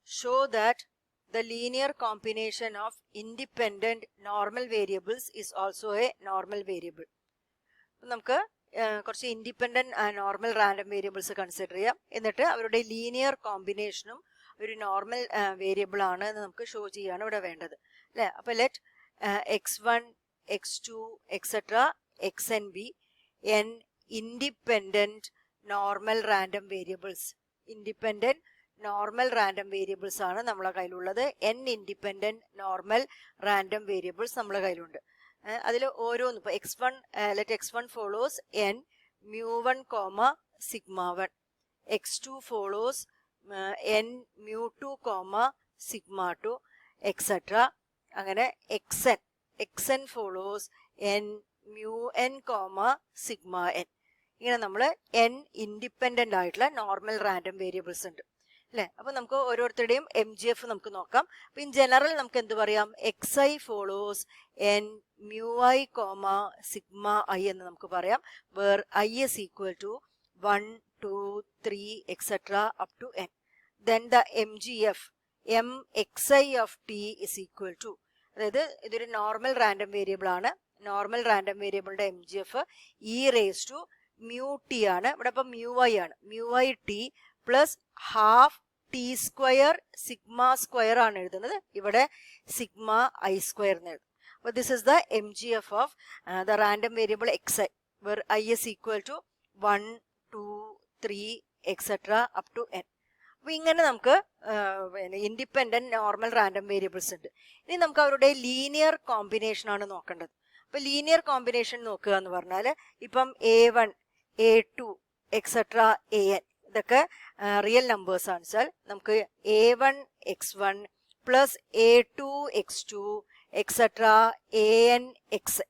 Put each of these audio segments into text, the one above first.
show that the linear combination of independent normal variables is also a normal variable. നമുക്ക് കുറച്ച് independent normal random variables consider ചെയ്യാം. എന്നിട്ട് അവരുടെ linear കോമ്പിനേഷനും ഒരു നോർമൽ വേരിയബിൾ ആണ് എന്ന് നമുക്ക് ഷോ ചെയ്യാണ് ഇവിടെ വേണ്ടത് അല്ലേ. അപ്പൊ let x1 x2 etcetera xn B n independent normal random variables. Independent normal random variables ആണ് നമ്മളെ കയ്യിലുള്ളത്. n independent normal random variables നമ്മളെ കയ്യിലുണ്ട്. അതിൽ ഓരോന്നും ഇപ്പോൾ x1 let x1 follows n mu1 comma sigma 1, x2 follows n mu2 comma sigma 2 etcetera. അങ്ങനെ xn follows n mu n comma sigma n. ഇങ്ങനെ നമ്മൾ n ഇൻഡിപെൻഡന്റ് ആയിട്ടുള്ള നോർമൽ റാൻഡം വേരിയബിൾസ് ഉണ്ട് അല്ലേ. അപ്പൊ നമുക്ക് ഓരോരുത്തരുടെയും MGF നമുക്ക് നോക്കാം. അപ്പൊ ഇൻ ജനറൽ നമുക്ക് എന്ത് പറയാം, xi follows n mu I comma sigma I എന്ന് നമുക്ക് പറയാം. Where I is equal to 1 2 3 etcetera up to n. Then the MGF mxi of t is equal to, അതായത് ഇതൊരു നോർമൽ റാൻഡം വേരിയബിൾ ആണ്. Normal random വേരിയബിളിന്റെ MGF e raise to mu t ആണ്. ഇവിടെ ഇപ്പം mu I ആണ്. mu I t plus half T square sigma square ആണ് എഴുതുന്നത്. ഇവിടെ സിഗ്മ ഐ സ്ക്വയർ എന്ന് എഴുതും. അപ്പോൾ this is the MGF of the random variable xi where I is equal to 1 2 3 etcetera up to n. അപ്പോൾ ഇങ്ങനെ നമുക്ക് ഇൻഡിപെൻഡന്റ് നോർമൽ റാൻഡം വേരിയബിൾസ് ഉണ്ട്. ഇനി നമുക്ക് അവരുടെ ലീനിയർ കോമ്പിനേഷൻ ആണ് നോക്കേണ്ടത്. അപ്പോൾ ലീനിയർ കോമ്പിനേഷൻ നോക്കുക എന്ന് പറഞ്ഞാൽ ഇപ്പം a1 a2 എക്സെട്ര an ഇതൊക്കെ റിയൽ നമ്പേഴ്സ് ആണ് വെച്ചാൽ നമുക്ക് a1 x1 plus a2 x2 etcetera an xn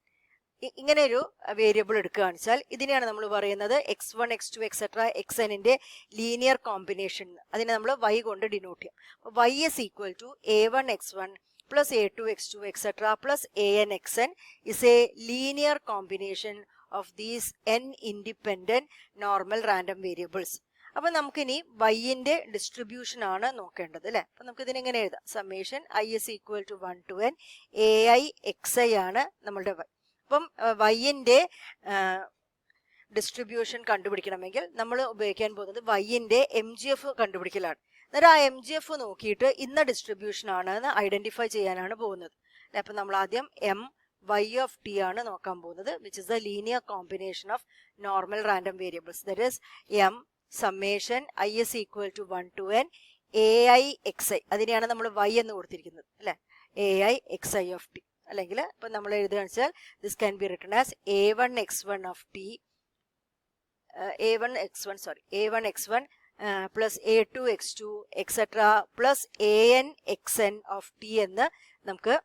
ഇങ്ങനെ ഒരു വേരിയബിൾ എടുക്കുകയാണ് വെച്ചാൽ ഇതിനെയാണ് നമ്മൾ പറയുന്നത് x1 x2 etcetera xnന്റെ linear combination. അതിനെ നമ്മൾ y കൊണ്ട് ഡിനോട്ട് ചെയ്യാം. അപ്പോൾ y is equal to a1 x1 plus a2 x2 etc plus an xn is a linear combination of these n independent normal random variables. അപ്പോൾ നമുക്കിനി y-ന്റെ distribution ആണ് നോക്കേണ്ടത് അല്ലേ. അപ്പം നമുക്ക് ഇതിനെങ്ങനെ എഴുതാം, summation i is equal to 1 to n ai xi ആണ് നമ്മളുടെ y. അപ്പം y-ന്റെ ഡിസ്ട്രിബ്യൂഷൻ കണ്ടുപിടിക്കണമെങ്കിൽ നമ്മൾ ഉപയോഗിക്കാൻ പോകുന്നത് y-ന്റെ MGF കണ്ടുപിടിക്കലാണ്. എന്നിട്ട് ആ MGF നോക്കിയിട്ട് ഇന്ന ഡിസ്ട്രിബ്യൂഷൻ ആണെന്ന് ഐഡന്റിഫൈ ചെയ്യാനാണ് പോകുന്നത്. അപ്പം നമ്മൾ ആദ്യം y of t ആണ് നോക്കാൻ പോകുന്നത്, which is the linear combination of normal random variables. That is summation i is equal to 1 to n ai xi. അതിനെയാണ് നമ്മൾ y എന്ന് കൊടുത്തിരിക്കുന്നത് അല്ലെ, ai xi of t. അല്ലെങ്കിൽ ഇപ്പം നമ്മൾ എഴുതുകയാണെന്ന് വെച്ചാൽ this can be written as a1 x1 of t a1 x1 plus a2 x2 etcetera plus an xn of t എന്ന് നമുക്ക്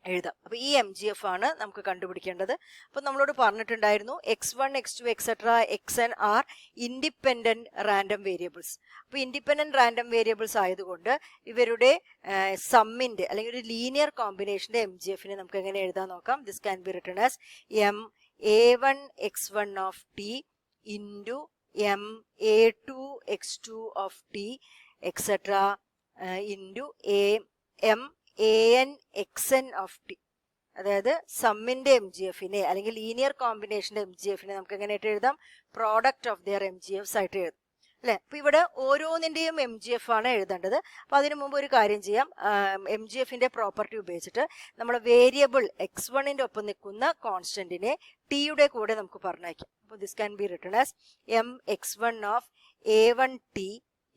എഴുതാം. അപ്പൊ ഈ MGF ആണ് നമുക്ക് കണ്ടുപിടിക്കേണ്ടത്. അപ്പൊ നമ്മളോട് പറഞ്ഞിട്ടുണ്ടായിരുന്നു x1 x2 etcetera xn R independent random variables. അപ്പൊ ഇൻഡിപെൻഡന്റ് റാൻഡം വേരിയബിൾസ് ആയതുകൊണ്ട് ഇവരുടെ സമ്മിന്റെ അല്ലെങ്കിൽ ഒരു ലീനിയർ കോമ്പിനേഷന്റെ MGFനെ നമുക്ക് എങ്ങനെ എഴുതാൻ നോക്കാം. This can be written as m a1 x1 of t into m a2 x2 of t etcetera into m an xn of t. അതായത് സമ്മിന്റെ MGFനെ അല്ലെങ്കിൽ ലീനിയർ കോമ്പിനേഷന്റെ MGFനെ നമുക്ക് എങ്ങനെയായിട്ട് എഴുതാം, പ്രോഡക്റ്റ് ഓഫ് ദിയർ MGFs ആയിട്ട് എഴുതാം അല്ലെ. അപ്പൊ ഇവിടെ ഓരോന്നിന്റെയും MGF ആണ് എഴുതേണ്ടത്. അപ്പൊ അതിനു മുമ്പ് ഒരു കാര്യം ചെയ്യാം, MGFന്റെ പ്രോപ്പർട്ടി ഉപയോഗിച്ചിട്ട് നമ്മൾ വേരിയബിൾ x1ന്റെ ഒപ്പം നിൽക്കുന്ന കോൺസ്റ്റന്റിനെ ടിയുടെ കൂടെ നമുക്ക് പറഞ്ഞയക്കാം. അപ്പോൾ this can be written as m x1 of a1 t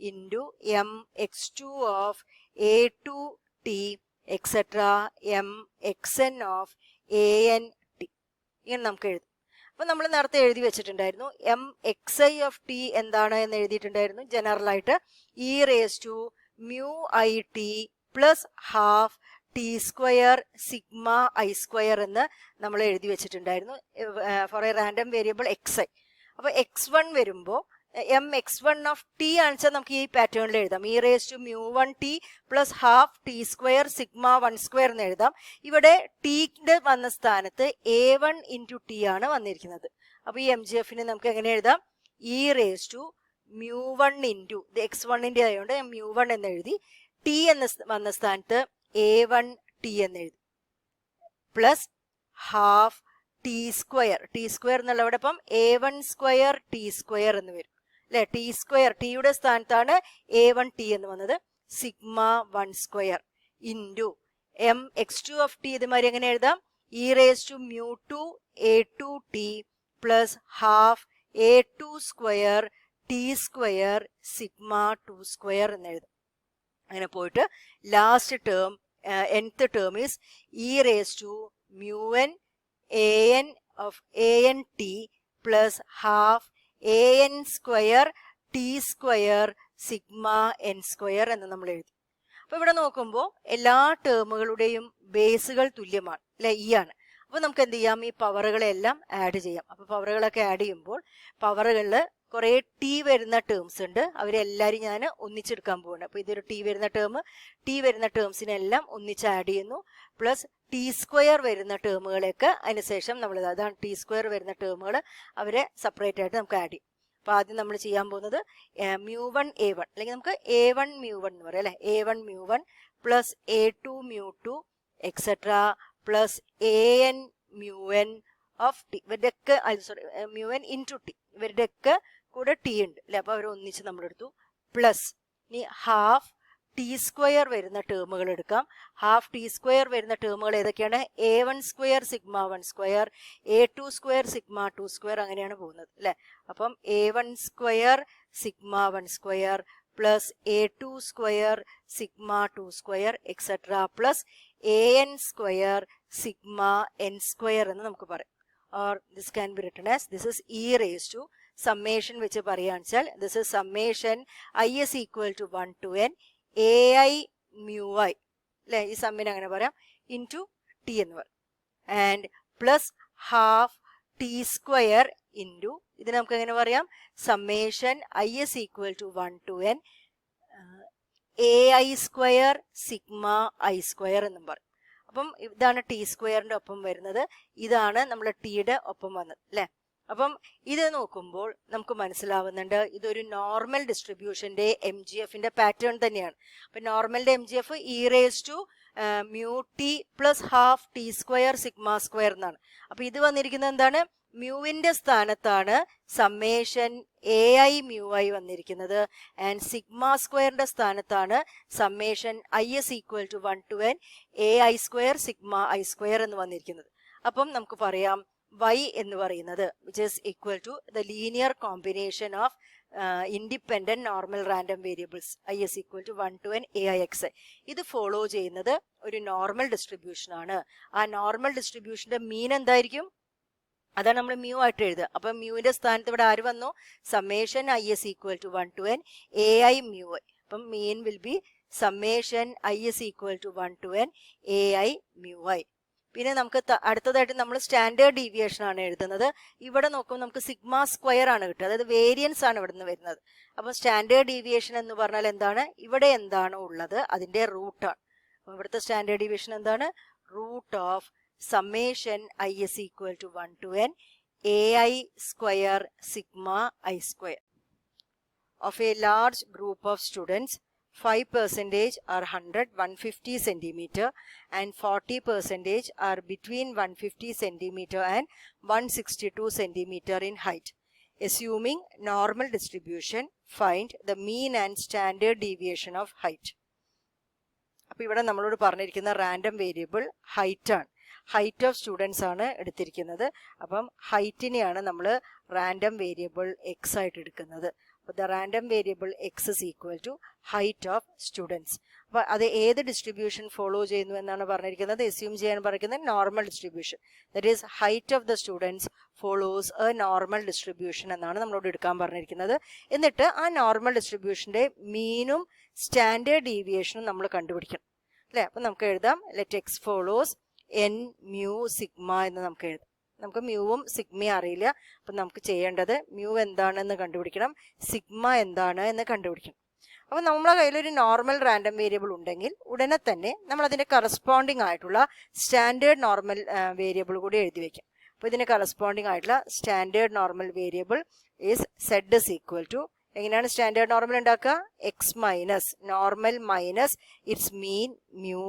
into m x2 of a2 t etcetera m xn of an t. ഇങ്ങനെ നമുക്ക് എഴുതാം. അപ്പം നമ്മൾ നേരത്തെ എഴുതി വെച്ചിട്ടുണ്ടായിരുന്നു m xi ഓഫ് t എന്താണ് എന്ന് എഴുതിയിട്ടുണ്ടായിരുന്നു. ജനറൽ ആയിട്ട് e raise to mu i t plus half T square sigma I square എന്ന് നമ്മൾ എഴുതി വെച്ചിട്ടുണ്ടായിരുന്നു for a random variable xi. അപ്പോൾ x1 വരുമ്പോൾ m x1 ഓഫ് t ആണെച്ചാൽ നമുക്ക് ഈ പാറ്റേണിൽ എഴുതാം, e raise to mu1 t plus half T square sigma 1 square എന്ന് എഴുതാം. ഇവിടെ ടിന്റെ വന്ന സ്ഥാനത്ത് a1 ഇൻറ്റു ടി ആണ് വന്നിരിക്കുന്നത്. അപ്പോൾ ഈ MGFനെ നമുക്ക് എങ്ങനെ എഴുതാം, e raise to mu1 into ഇത് x1ൻ്റെ ആയതുകൊണ്ട് mu1 എന്ന് എഴുതി, ടി എന്ന് വന്ന സ്ഥാനത്ത് a1t എന്ന് എഴുതി, പ്ലസ് ഹാഫ് ടി സ്ക്വയർ എന്നുള്ളവിടെ a1 സ്ക്വയർ ടി സ്ക്വയർ എന്ന് വരും അല്ലെ. ടി സ്ക്വയർ, ടിയുടെ സ്ഥാനത്താണ് a1t എന്ന് വന്നത്, sigma 1 square into M x2 of t ഇതുമാതിരി എങ്ങനെ എഴുതാം, e raise to mu2 a2t plus half a2 square T square sigma 2 square എന്ന് എഴുതും. അങ്ങനെ പോയിട്ട് last term nth term is e raise to mu n an of ant plus half an square T square sigma n square എന്ന് നമ്മൾ എഴുതി. അപ്പൊ ഇവിടെ നോക്കുമ്പോൾ എല്ലാ ടേമുകളുടെയും ബേസുകൾ തുല്യമാണ് അല്ലെ, ഇ ആണ്. അപ്പൊ നമുക്ക് എന്ത് ചെയ്യാം, ഈ പവറുകളെല്ലാം ആഡ് ചെയ്യാം. അപ്പൊ പവറുകളൊക്കെ ആഡ് ചെയ്യുമ്പോൾ പവറുകളിൽ കുറെ ടി വരുന്ന ടേംസ് ഉണ്ട്, അവരെല്ലാവരും ഞാൻ ഒന്നിച്ചെടുക്കാൻ പോവുകയാണ്. അപ്പൊ ഇതൊരു ടി വരുന്ന ടേംസിനെല്ലാം ഒന്നിച്ച് ആഡ് ചെയ്യുന്നു, പ്ലസ് ടി സ്ക്വയർ വരുന്ന ടേമുകളൊക്കെ അതിനുശേഷം നമ്മൾ, അതാണ് ടി സ്ക്വയർ വരുന്ന ടേമുകൾ, അവരെ സെപ്പറേറ്റ് ആയിട്ട് നമുക്ക് ആഡ് ചെയ്യും. അപ്പൊ ആദ്യം നമ്മൾ ചെയ്യാൻ പോകുന്നത് mu1 a1 അല്ലെങ്കിൽ നമുക്ക് a1 mu1 എന്ന് പറയാം അല്ലെ, a1 mu1 plus a2 mu2 etcetera plus an mu n of T, ഇവരുടെ ഒക്കെ mu n ഇൻറ്റു ടി, ഇവരുടെ ഒക്കെ കൂടെ ടി ഉണ്ട് അല്ലെ. അപ്പൊ അവർ ഒന്നിച്ച് നമ്മളെടുത്തു, പ്ലസ് ഇനി ഹാഫ് ടി സ്ക്വയർ വരുന്ന ടേമുകൾ എടുക്കാം. ഹാഫ് ടി സ്ക്വയർ വരുന്ന ടേമുകൾ ഏതൊക്കെയാണ്, a1 square sigma 1 square a2 square sigma 2 square അങ്ങനെയാണ് പോകുന്നത് അല്ലെ. അപ്പം a1 square sigma 1 square plus a2 square sigma 2 square etcetera plus an square sigma n square എന്ന് നമുക്ക് പറയാം. Or this can be written as this is e raise to summation വെച്ച് പറയുകയാണെന്ന് വെച്ചാൽ this is summation i is equal to 1 to n ai mu i അല്ലെ, ഈ സമ്മിനെ അങ്ങനെ പറയാം, ഇൻറ്റു ടി എന്ന് പറയും. And plus half T square into ഇതിന് നമുക്ക് എങ്ങനെ പറയാം, summation i is equal to 1 to n ai square sigma i square എന്നും പറയും. അപ്പം ഇതാണ് ടി സ്ക്വയറിന്റെ ഒപ്പം വരുന്നത്, ഇതാണ് നമ്മൾ ടിയുടെ ഒപ്പം വന്നത് അല്ലെ. അപ്പം ഇത് നോക്കുമ്പോൾ നമുക്ക് മനസ്സിലാവുന്നുണ്ട് ഇതൊരു നോർമൽ ഡിസ്ട്രിബ്യൂഷന്റെ എം ജി എഫിന്റെ പാറ്റേൺ തന്നെയാണ്. അപ്പൊ നോർമലിന്റെ M G F E raise to mu T plus half T square sigma square എന്നാണ്. അപ്പൊ ഇത് വന്നിരിക്കുന്നത് എന്താണ്, മ്യൂവിന്റെ സ്ഥാനത്താണ് summation A I mu I വന്നിരിക്കുന്നത്, ആൻഡ് സിഗ്മ സ്ക്വയറിന്റെ സ്ഥാനത്താണ് summation I S equal to 1 to n A I square sigma I square എന്ന് വന്നിരിക്കുന്നത്. അപ്പം നമുക്ക് പറയാം y എന്ന് പറയുന്നത് which is equal to the linear combination of independent normal random variables i is equal to 1 to n aix. ഇത് follow ചെയ്യുന്നത് ഒരു നോർമൽ ഡിസ്ട്രിബ്യൂഷൻ ആണ്. ആ നോർമൽ ഡിസ്ട്രിബ്യൂഷന്റെ മീൻ എന്തായിരിക്കും, അതാണ് നമ്മൾ മ്യൂ ആയിട്ട് എഴുതുക. അപ്പൊ മ്യൂവിന്റെ സ്ഥാനത്ത് ഇവിടെ ആര് വന്നു, summation I S equal to 1 to n A I mu I. അപ്പം mean will be summation I S equal to 1 to n A I mu I. പിന്നെ നമുക്ക് അടുത്തതായിട്ട് നമ്മൾ സ്റ്റാൻഡേർഡ് ഡീവിയേഷൻ ആണ് എഴുതുന്നത്. ഇവിടെ നോക്കുമ്പോൾ നമുക്ക് സിഗ്മ സ്ക്വയർ ആണ് കിട്ടുക, അതായത് വേരിയൻസ് ആണ് ഇവിടെ നിന്ന് വരുന്നത്. അപ്പം സ്റ്റാൻഡേർഡ് ഡീവിയേഷൻ എന്ന് പറഞ്ഞാൽ എന്താണ്, ഇവിടെ എന്താണോ ഉള്ളത് അതിന്റെ റൂട്ടാണ്. അപ്പം ഇവിടുത്തെ സ്റ്റാൻഡേർഡ് ഡീവിയേഷൻ എന്താണ്, root of summation I is equal to 1 to n ai square sigma I square. Of a large group of students, 5% are 100, 150 centimeter and 40% are between 150 centimeter and 162 centimeter in height. Assuming normal distribution, find the mean and standard deviation of height. അപ്പോൾ ഇവിടെ നമ്മളോട് പറഞ്ഞിരിക്കുന്ന random variable height ആണ്. Height of students ആണ് എടുത്തിരിക്കുന്നത്. അപ്പം ഹൈറ്റിനെയാണ് നമ്മൾ random variable X ആയിട്ട് എടുക്കുന്നത്. അപ്പോൾ the random variable x is equal to height of students. അപ്പോൾ അത് ഏത് ഡിസ്ട്രിബ്യൂഷൻ ഫോളോ ചെയ്യുന്നു എന്നാണ് പറഞ്ഞിരിക്കുന്നത്, എസ്യൂം ചെയ്യാൻ പറഞ്ഞിരിക്കുന്നത് normal distribution. That is height of the students follows A normal distribution എന്നാണ് നമ്മളോട് എടുക്കാൻ പറഞ്ഞിരിക്കുന്നത്. എന്നിട്ട് ആ നോർമൽ ഡിസ്ട്രിബ്യൂഷന്റെ മീനും സ്റ്റാൻഡേർഡ് ഡീവിയേഷനും നമ്മൾ കണ്ടുപിടിക്കണം അല്ലേ. അപ്പം നമുക്ക് എഴുതാം let X follows N mu sigma എന്ന് നമുക്ക് എഴുതാം. നമുക്ക് മ്യൂവും സിഗ്മയും അറിയില്ല. അപ്പം നമുക്ക് ചെയ്യേണ്ടത് മ്യൂ എന്താണെന്ന് കണ്ടുപിടിക്കണം, സിഗ്മ എന്താണ് എന്ന് കണ്ടുപിടിക്കണം. അപ്പം നമ്മളെ കയ്യിലൊരു നോർമൽ റാൻഡം വേരിയബിൾ ഉണ്ടെങ്കിൽ ഉടനെ തന്നെ നമ്മൾ അതിൻ്റെ കറസ്പോണ്ടിങ് ആയിട്ടുള്ള സ്റ്റാൻഡേർഡ് നോർമൽ വേരിയബിൾ കൂടി എഴുതി വയ്ക്കാം. അപ്പോൾ ഇതിന് കറസ്പോണ്ടിങ് ആയിട്ടുള്ള standard normal variable is Z is equal to എങ്ങനെയാണ് സ്റ്റാൻഡേർഡ് നോർമൽ ഉണ്ടാക്കുക? X minus normal minus its mean mu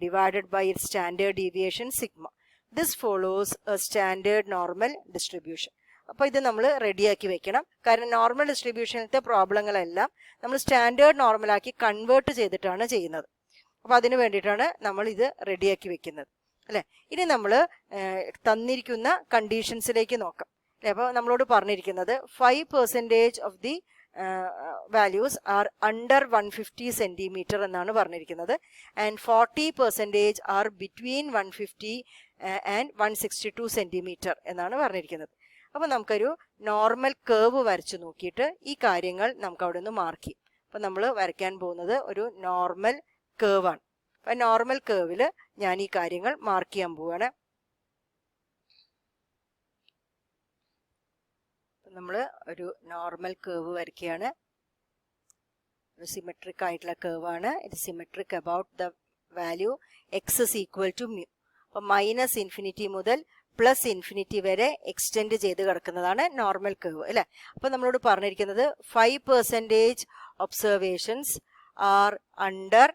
divided by its standard deviation sigma. This follows a standard normal distribution. അപ്പോൾ ഇത് നമ്മൾ റെഡിയാക്കി വെക്കണം. കാരണം നോർമൽ ഡിസ്ട്രിബ്യൂഷനിലത്തെ പ്രോബ്ലങ്ങളെല്ലാം നമ്മൾ സ്റ്റാൻഡേർഡ് നോർമലാക്കി കൺവേർട്ട് ചെയ്തിട്ടാണ് ചെയ്യുന്നത്. അപ്പോൾ അതിന് വേണ്ടിയിട്ടാണ് നമ്മൾ ഇത് റെഡിയാക്കി വെക്കുന്നത് അല്ലേ. ഇനി നമ്മൾ തന്നിരിക്കുന്ന കണ്ടീഷൻസിലേക്ക് നോക്കാം അല്ലേ. അപ്പോൾ നമ്മളോട് പറഞ്ഞിരിക്കുന്നത് 5% of the values are under 150 centimeter എന്നാണ് പറഞ്ഞിരിക്കുന്നത്. And 40% are between 150 and 162 centimeter എന്നാണ് പറഞ്ഞിരിക്കുന്നത്. അപ്പോൾ നമുക്കൊരു നോർമൽ കേർവ് വരച്ചു നോക്കിയിട്ട് ഈ കാര്യങ്ങൾ നമുക്ക് അവിടെ നിന്ന് മാർക്ക് ചെയ്യും. അപ്പോൾ നമ്മൾ വരയ്ക്കാൻ പോകുന്നത് ഒരു നോർമൽ കേർവാണ്. അപ്പോൾ നോർമൽ കേർവിൽ ഞാൻ ഈ കാര്യങ്ങൾ മാർക്ക് ചെയ്യാൻ പോവുകയാണ്. നമ്മൾ ഒരു നോർമൽ കേർവ് വരയ്ക്കുകയാണ്. ഒരു സിമെട്രിക് ആയിട്ടുള്ള കേർവാണ്. ഇത് symmetric about the value x is equal to mu. അപ്പോൾ മൈനസ് ഇൻഫിനിറ്റി മുതൽ പ്ലസ് ഇൻഫിനിറ്റി വരെ എക്സ്റ്റെൻഡ് ചെയ്ത് കിടക്കുന്നതാണ് നോർമൽ കേർവ് അല്ലേ. അപ്പോൾ നമ്മളോട് പറഞ്ഞിരിക്കുന്നത് 5% ഒബ്സർവേഷൻസ് ആർ അണ്ടർ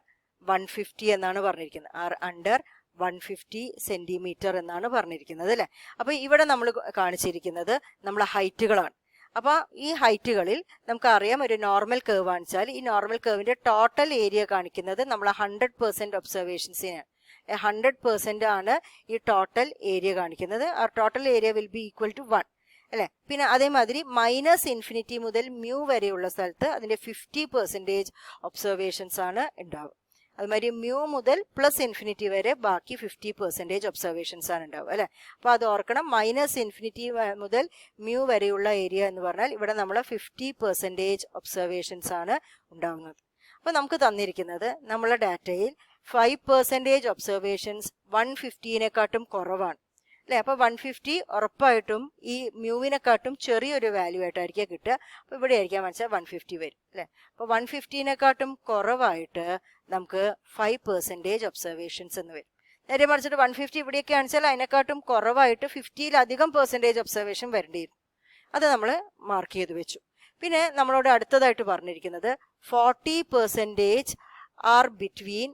150 എന്നാണ് പറഞ്ഞിരിക്കുന്നത്. ആർ അണ്ടർ 150 സെന്റിമീറ്റർ എന്നാണ് പറഞ്ഞിരിക്കുന്നത് അല്ലേ. അപ്പോൾ ഇവിടെ നമ്മൾ കാണിച്ചിരിക്കുന്നത് നമ്മളെ ഹൈറ്റുകളാണ്. അപ്പോൾ ഈ ഹൈറ്റുകളിൽ നമുക്കറിയാം ഒരു നോർമൽ കേർവ് ആണെച്ചാൽ ഈ നോർമൽ കേർവിന്റെ ടോട്ടൽ ഏരിയ കാണിക്കുന്നത് നമ്മൾ 100% ഒബ്സർവേഷൻസിനാണ്. 100% ആണ് ഈ ടോട്ടൽ ഏരിയ കാണിക്കുന്നത്. ആ total area will be equal to 1 അല്ലേ. പിന്നെ അതേമാതിരി മൈനസ് ഇൻഫിനിറ്റി മുതൽ മ്യൂ വരെയുള്ള സ്ഥലത്ത് അതിന്റെ 50% ഒബ്സർവേഷൻസ് ആണ് ഉണ്ടാവുക. അതുമാതിരി മ്യൂ മുതൽ പ്ലസ് ഇൻഫിനിറ്റി വരെ ബാക്കി 50% ഒബ്സർവേഷൻസ് ആണ് ഉണ്ടാവുക അല്ലെ. അപ്പോൾ അത് ഓർക്കണം. മൈനസ് ഇൻഫിനിറ്റി മുതൽ മ്യൂ വരെയുള്ള ഏരിയ എന്ന് പറഞ്ഞാൽ ഇവിടെ നമ്മൾ 50% ഒബ്സർവേഷൻസ് ആണ് ഉണ്ടാവുന്നത്. അപ്പോൾ നമുക്ക് തന്നിരിക്കുന്നത് നമ്മളെ ഡാറ്റയിൽ 5% ഒബ്സർവേഷൻസ് 150-നെക്കാട്ടും കുറവാണ് അല്ലേ. അപ്പോൾ 150 ഉറപ്പായിട്ടും ഈ മ്യൂവിനെക്കാട്ടും ചെറിയൊരു വാല്യൂ ആയിട്ടായിരിക്കും കിട്ടുക. അപ്പോൾ ഇവിടെ ആയിരിക്കാൻ മനസ്സിലാൽ 150 വരും അല്ലേ. അപ്പോൾ 150-നെക്കാട്ടും കുറവായിട്ട് നമുക്ക് 5% ഒബ്സർവേഷൻസ് എന്ന് വരും. നേരെ മറിച്ചിട്ട് 150 ഇവിടെയൊക്കെ കാണിച്ചാൽ അതിനെക്കാട്ടും കുറവായിട്ട് 50-ലധികം % ഒബ്സർവേഷൻ വരേണ്ടി വരും. അത് നമ്മൾ മാർക്ക് ചെയ്ത് വെച്ചു. പിന്നെ നമ്മളോട് അടുത്തതായിട്ട് പറഞ്ഞിരിക്കുന്നത് 40% ആർ ബിറ്റ്വീൻ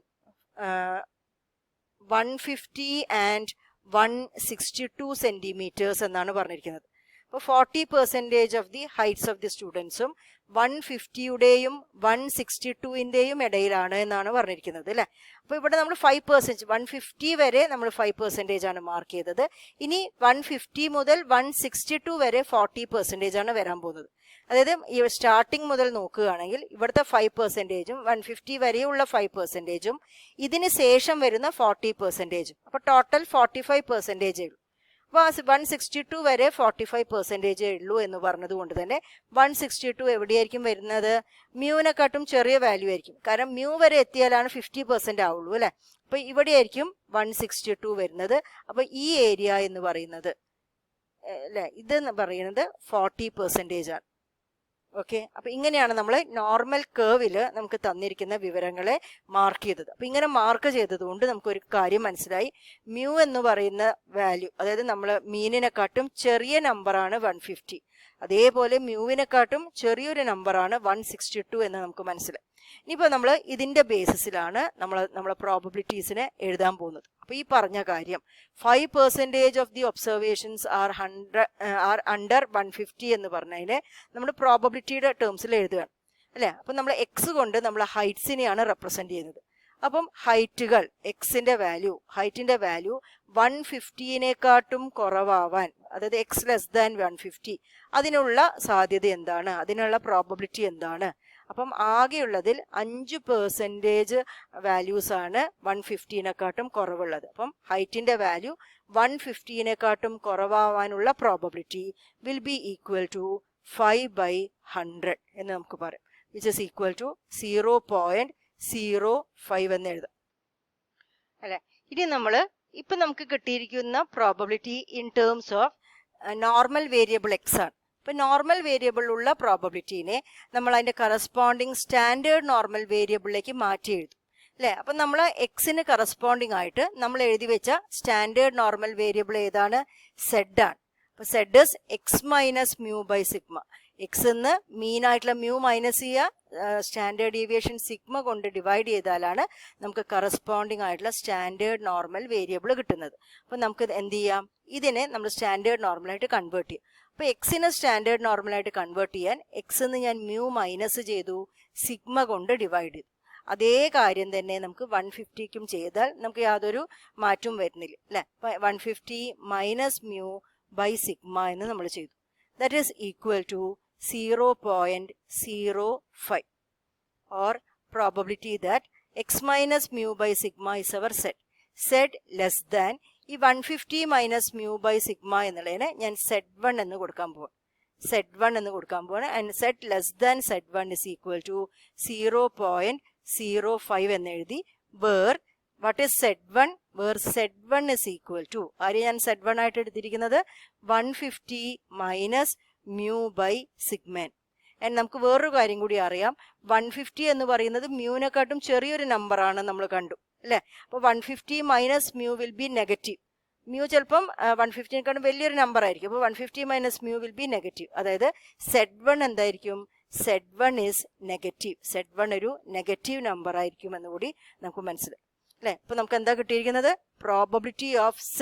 150 ആൻഡ് 162 സെന്റിമീറ്റേഴ്സ് എന്നാണ് പറഞ്ഞിരിക്കുന്നത്. അപ്പോൾ 40% of the heights of the സ്റ്റുഡൻസും 150-യുടെയും 162-ന്റെയും ഇടയിലാണ് എന്നാണ് പറഞ്ഞിരിക്കുന്നത് അല്ലേ. അപ്പോൾ ഇവിടെ നമ്മൾ 5% 150 വരെ നമ്മൾ 5% ആണ് മാർക്ക് ചെയ്തത്. ഇനി 150 മുതൽ 162 വരെ 40% ആണ് വരാൻ പോകുന്നത്. അതായത് ഈ സ്റ്റാർട്ടിങ് മുതൽ നോക്കുകയാണെങ്കിൽ ഇവിടുത്തെ 5%ഉം 150 വരെയുള്ള 5%ഉം ഇതിന് ശേഷം വരുന്ന 40%. അപ്പോൾ ടോട്ടൽ 45% ഉള്ളൂ. അപ്പോൾ 162 വരെ 45% ഉള്ളൂ എന്ന് പറഞ്ഞത് കൊണ്ട് തന്നെ 162 എവിടെയായിരിക്കും വരുന്നത്? മ്യൂവിനെക്കാട്ടും ചെറിയ വാല്യൂ ആയിരിക്കും. കാരണം മ്യൂ വരെ എത്തിയാലാണ് 50% ആവുള്ളൂ അല്ലേ. അപ്പോൾ ഇവിടെയായിരിക്കും 162 വരുന്നത്. അപ്പോൾ ഈ ഏരിയ എന്ന് പറയുന്നത് അല്ലേ, ഇതെന്ന് പറയുന്നത് 40% ആണ്. ഓക്കെ. അപ്പൊ ഇങ്ങനെയാണ് നമ്മൾ നോർമൽ കേർവിൽ നമുക്ക് തന്നിരിക്കുന്ന വിവരങ്ങളെ മാർക്ക് ചെയ്തത്. അപ്പൊ ഇങ്ങനെ മാർക്ക് ചെയ്തത് കൊണ്ട് നമുക്കൊരു കാര്യം മനസ്സിലായി. മ്യൂ എന്ന് പറയുന്ന വാല്യൂ, അതായത് നമ്മൾ മീനിനെക്കാട്ടും ചെറിയ നമ്പറാണ് 150. അതേപോലെ മ്യൂവിനെക്കാട്ടും ചെറിയൊരു നമ്പറാണ് 162 എന്ന് നമുക്ക് മനസ്സിലായി. ഇനിയിപ്പോൾ നമ്മൾ ഇതിന്റെ ബേസിസിലാണ് നമ്മളെ പ്രോബബിലിറ്റീസിനെ എഴുതാൻ പോകുന്നത്. അപ്പൊ ഈ പറഞ്ഞ കാര്യം 5% of the observations are under 150 എന്ന് പറഞ്ഞതിനെ നമ്മൾ പ്രോബബിലിറ്റിയുടെ ടേംസിൽ എഴുതുകയാണ് അല്ലെ. അപ്പൊ നമ്മൾ എക്സ് കൊണ്ട് നമ്മൾ ഹൈറ്റ്സിനെയാണ് റെപ്രസെന്റ് ചെയ്യുന്നത്. അപ്പം ഹൈറ്റുകൾ ഹൈറ്റിന്റെ വാല്യൂ 150-നെക്കാട്ടും കുറവാവാൻ, അതായത് എക്സ് ലെസ് ദാൻ 150, അതിനുള്ള സാധ്യത എന്താണ്, അതിനുള്ള പ്രോബബിലിറ്റി എന്താണ്? അപ്പം ആകെയുള്ളതിൽ 5% വാല്യൂസ് ആണ് 150-നെക്കാട്ടും കുറവുള്ളത്. അപ്പം ഹൈറ്റിന്റെ വാല്യൂ 150-നെക്കാട്ടും കുറവാവാനുള്ള probability will be equal to 5/100 എന്ന് നമുക്ക് പറയാം, വിച്ച് ഇസ് ഈക്വൽ ടു 0.05 എന്ന് എഴുതാം അല്ലെ. ഇനി ഇപ്പൊ നമുക്ക് കിട്ടിയിരിക്കുന്ന probability in terms of normal variable X ആണ്. ഇപ്പൊ നോർമൽ വേരിയബിൾ ഉള്ള പ്രോബബിലിറ്റീനെ നമ്മൾ അതിന്റെ കറസ്പോണ്ടിങ് സ്റ്റാൻഡേർഡ് നോർമൽ വേരിയബിളിലേക്ക് മാറ്റി എഴുതും അല്ലെ. അപ്പൊ നമ്മൾ എക്സിന് കറസ്പോണ്ടിങ് ആയിട്ട് നമ്മൾ എഴുതി വെച്ച സ്റ്റാൻഡേർഡ് നോർമൽ വേരിയബിൾ ഏതാണ്? സെഡ് ആണ്. അപ്പൊ zed is x minus mu by sigma. X എന്ന് മീൻ ആയിട്ടുള്ള മ്യൂ മൈനസ് ചെയ്യുക, സ്റ്റാൻഡേർഡ് ഡീവിയേഷൻ സിഗ്മ കൊണ്ട് ഡിവൈഡ് ചെയ്താലാണ് നമുക്ക് കറസ്പോണ്ടിങ് ആയിട്ടുള്ള സ്റ്റാൻഡേർഡ് നോർമൽ വേരിയബിൾ കിട്ടുന്നത്. അപ്പോൾ നമുക്ക് എന്ത് ചെയ്യാം, ഇതിനെ നമ്മൾ സ്റ്റാൻഡേർഡ് നോർമലായിട്ട് കൺവേർട്ട് ചെയ്യും. അപ്പോൾ എക്സിനെ സ്റ്റാൻഡേർഡ് നോർമലായിട്ട് കൺവേർട്ട് ചെയ്യാൻ എക്സ് എന്ന് ഞാൻ മ്യൂ മൈനസ് ചെയ്തു, സിഗ്മ കൊണ്ട് ഡിവൈഡ് ചെയ്തു. അതേ കാര്യം തന്നെ നമുക്ക് 150ക്കും ചെയ്താൽ നമുക്ക് യാതൊരു മാറ്റവും വരുന്നില്ല അല്ലേ. 150 മൈനസ് മ്യൂ ബൈ സിഗ്മ എന്ന് നമ്മൾ ചെയ്തു. That is equal to 0.05 or probability that x minus mu by sigma is our z. Z less than ഈ 150 മൈനസ് മ്യൂ ബൈ സിഗ്മ എന്നുള്ളതിനെ ഞാൻ Z1 എന്ന് കൊടുക്കാൻ പോവാം. Z1 എന്ന് കൊടുക്കാൻ പോവാണ്. And Z less than Z1 is equal to 0.05 എന്ന് എഴുതി. Where what is Z1? Where Z1 is equal to ആര് ഞാൻ Z1 ആയിട്ട് എടുത്തിരിക്കുന്നത് 150 minus mu by sigma. And നമുക്ക് വേറൊരു കാര്യം കൂടി അറിയാം, 150 എന്ന് പറയുന്നത് മ്യൂനെക്കാട്ടും ചെറിയൊരു നമ്പറാണ് നമ്മൾ കണ്ടു അല്ലേ. അപ്പോൾ 150 minus mu will be negative. Mu ചിലപ്പം 150നെക്കാട്ടും വലിയൊരു നമ്പർ ആയിരിക്കും. അപ്പോൾ 150 minus mu will be negative. അതായത് Z1 എന്തായിരിക്കും? Z1 is negative. Z1 ഒരു നെഗറ്റീവ് നമ്പർ ആയിരിക്കും എന്നുകൂടി നമുക്ക് മനസ്സിലായി അല്ലേ. അപ്പോൾ നമുക്ക് എന്താ കിട്ടിയിരിക്കുന്നത്? Probability of Z